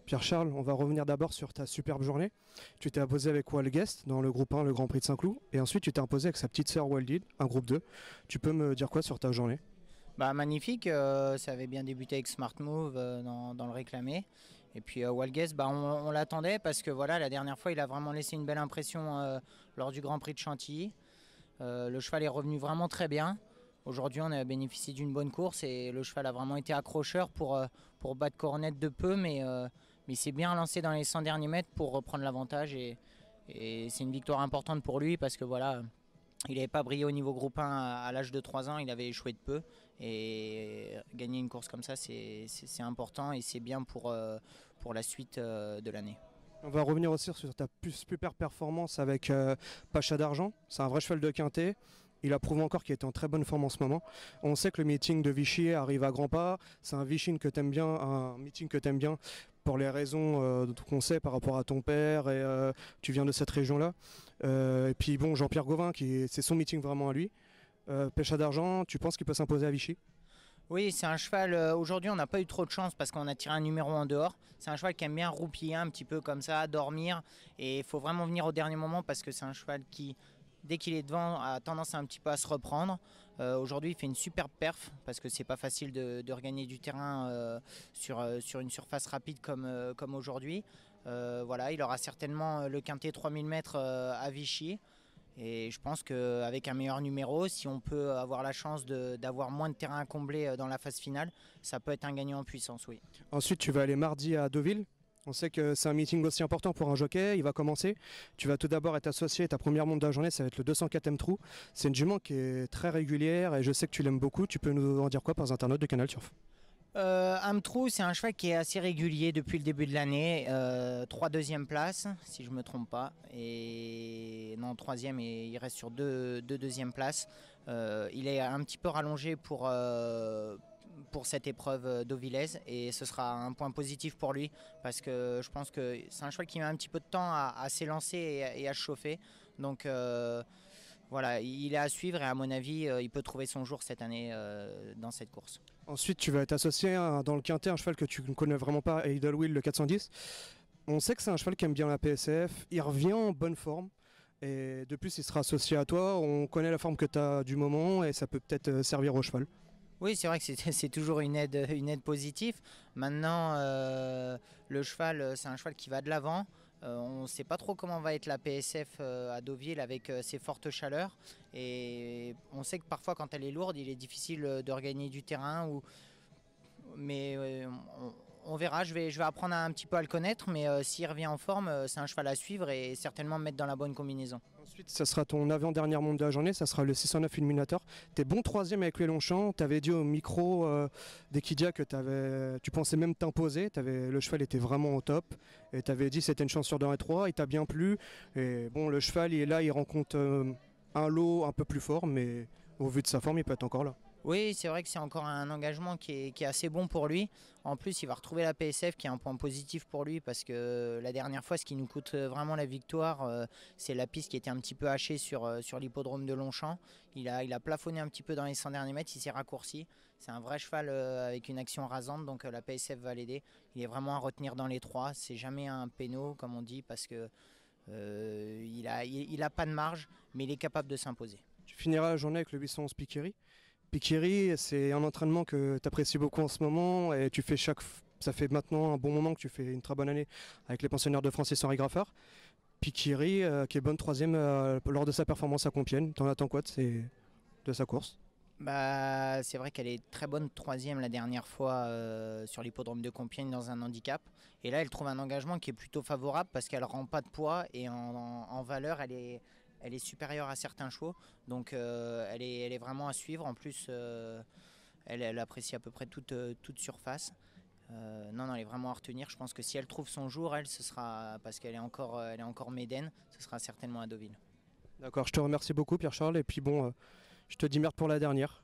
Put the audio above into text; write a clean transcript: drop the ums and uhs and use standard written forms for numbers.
Pierre-Charles, on va revenir d'abord sur ta superbe journée. Tu t'es imposé avec Walguest dans le groupe 1, le Grand Prix de Saint-Cloud. Et ensuite, tu t'es imposé avec sa petite sœur Waldid, un groupe 2. Tu peux me dire quoi sur ta journée? Bah, magnifique, ça avait bien débuté avec Smart Move dans le réclamé. Et puis Walguest, bah, on l'attendait parce que voilà, la dernière fois il a vraiment laissé une belle impression lors du Grand Prix de Chantilly. Le cheval est revenu vraiment très bien. Aujourd'hui on a bénéficié d'une bonne course et le cheval a vraiment été accrocheur pour battre Cornette de peu, mais il s'est bien lancé dans les 100 derniers mètres pour reprendre l'avantage et c'est une victoire importante pour lui parce que voilà. Il n'avait pas brillé au niveau groupe 1 à l'âge de 3 ans, il avait échoué de peu. Et gagner une course comme ça, c'est important et c'est bien pour la suite de l'année. On va revenir aussi sur ta super performance avec Pacha d'Argent. C'est un vrai cheval de quintet. Il a prouvé encore qu'il était en très bonne forme en ce moment. On sait que le meeting de Vichy arrive à grands pas. C'est un meeting que t'aimes bien, pour les raisons qu'on sait par rapport à ton père et tu viens de cette région-là. Et puis bon, Jean-Pierre Gauvin, c'est son meeting vraiment à lui. Pêcha d'Argent, tu penses qu'il peut s'imposer à Vichy? Oui, c'est un cheval, aujourd'hui on n'a pas eu trop de chance parce qu'on a tiré un numéro en dehors. C'est un cheval qui aime bien roupiller un petit peu comme ça, dormir. Et il faut vraiment venir au dernier moment parce que c'est un cheval qui, dès qu'il est devant, a tendance un petit peu à se reprendre. Aujourd'hui, il fait une superbe perf parce que c'est pas facile de regagner du terrain sur une surface rapide comme aujourd'hui. Voilà, il aura certainement le quintet 3000 mètres à Vichy. Et je pense qu'avec un meilleur numéro, si on peut avoir la chance d'avoir moins de terrain à combler dans la phase finale, ça peut être un gagnant en puissance, oui. Ensuite, tu vas aller mardi à Deauville. On sait que c'est un meeting aussi important pour un jockey, il va commencer. Tu vas tout d'abord être associé, ta première montre de la journée, ça va être le 204e trou. C'est une jument qui est très régulière et je sais que tu l'aimes beaucoup. Tu peux nous en dire quoi par internautes de Canal Turf? Amtrou, c'est un cheval qui est assez régulier depuis le début de l'année. 3 deuxième places, si je ne me trompe pas. Et non, troisième, et il reste sur deux deuxième places. Il est un petit peu rallongé pour cette épreuve d'Auvillaise et ce sera un point positif pour lui parce que je pense que c'est un cheval qui met un petit peu de temps à s'élancer et à se chauffer. Donc voilà, il est à suivre et à mon avis, il peut trouver son jour cette année dans cette course. Ensuite, tu vas être associé dans le quintet, un cheval que tu ne connais vraiment pas, Idlewild, le 410. On sait que c'est un cheval qui aime bien la PSF, il revient en bonne forme. Et de plus, il sera associé à toi, on connaît la forme que tu as du moment et ça peut peut-être servir au cheval. Oui, c'est vrai que c'est toujours une aide positive. Maintenant, le cheval, c'est un cheval qui va de l'avant. On ne sait pas trop comment va être la PSF à Deauville avec ses fortes chaleurs. Et on sait que parfois, quand elle est lourde, il est difficile de regagner du terrain. Mais on verra, je vais apprendre un petit peu à le connaître. Mais s'il revient en forme, c'est un cheval à suivre et certainement mettre dans la bonne combinaison. Ensuite, ça sera ton avant-dernière montre de la journée, ça sera le 609 Illuminator. T'es bon troisième avec les Longchamps, t'avais dit au micro d'Equidia que tu pensais même t'imposer, le cheval était vraiment au top, et t'avais dit c'était une chance sur 2 et 3, il t'a bien plu, et bon le cheval il est là, il rencontre un lot un peu plus fort, mais au vu de sa forme il peut être encore là. Oui, c'est vrai que c'est encore un engagement qui est assez bon pour lui. En plus, il va retrouver la PSF qui est un point positif pour lui parce que la dernière fois, ce qui nous coûte vraiment la victoire, c'est la piste qui était un petit peu hachée sur l'hippodrome de Longchamp. Il a plafonné un petit peu dans les 100 derniers mètres, il s'est raccourci. C'est un vrai cheval avec une action rasante, donc la PSF va l'aider. Il est vraiment à retenir dans les 3. C'est jamais un péno, comme on dit, parce que il a pas de marge, mais il est capable de s'imposer. Tu finiras la journée avec le 811 Piqueri. Piqueri, c'est un entraînement que tu apprécies beaucoup en ce moment et ça fait maintenant un bon moment que tu fais une très bonne année avec les pensionnaires de Francis-Henri Graffard. Piqueri, qui est bonne troisième lors de sa performance à Compiègne. T'en attends quoi de sa course? Bah, c'est vrai qu'elle est très bonne troisième la dernière fois sur l'hippodrome de Compiègne dans un handicap. Et là, elle trouve un engagement qui est plutôt favorable parce qu'elle ne rend pas de poids et en valeur, elle est supérieure à certains chevaux. Donc elle est vraiment à suivre. En plus, elle apprécie à peu près toute surface. Non, elle est vraiment à retenir. Je pense que si elle trouve son jour, ce sera, parce qu'elle est encore médaine, ce sera certainement à Deauville. D'accord, je te remercie beaucoup Pierre-Charles et puis bon, je te dis merde pour la dernière.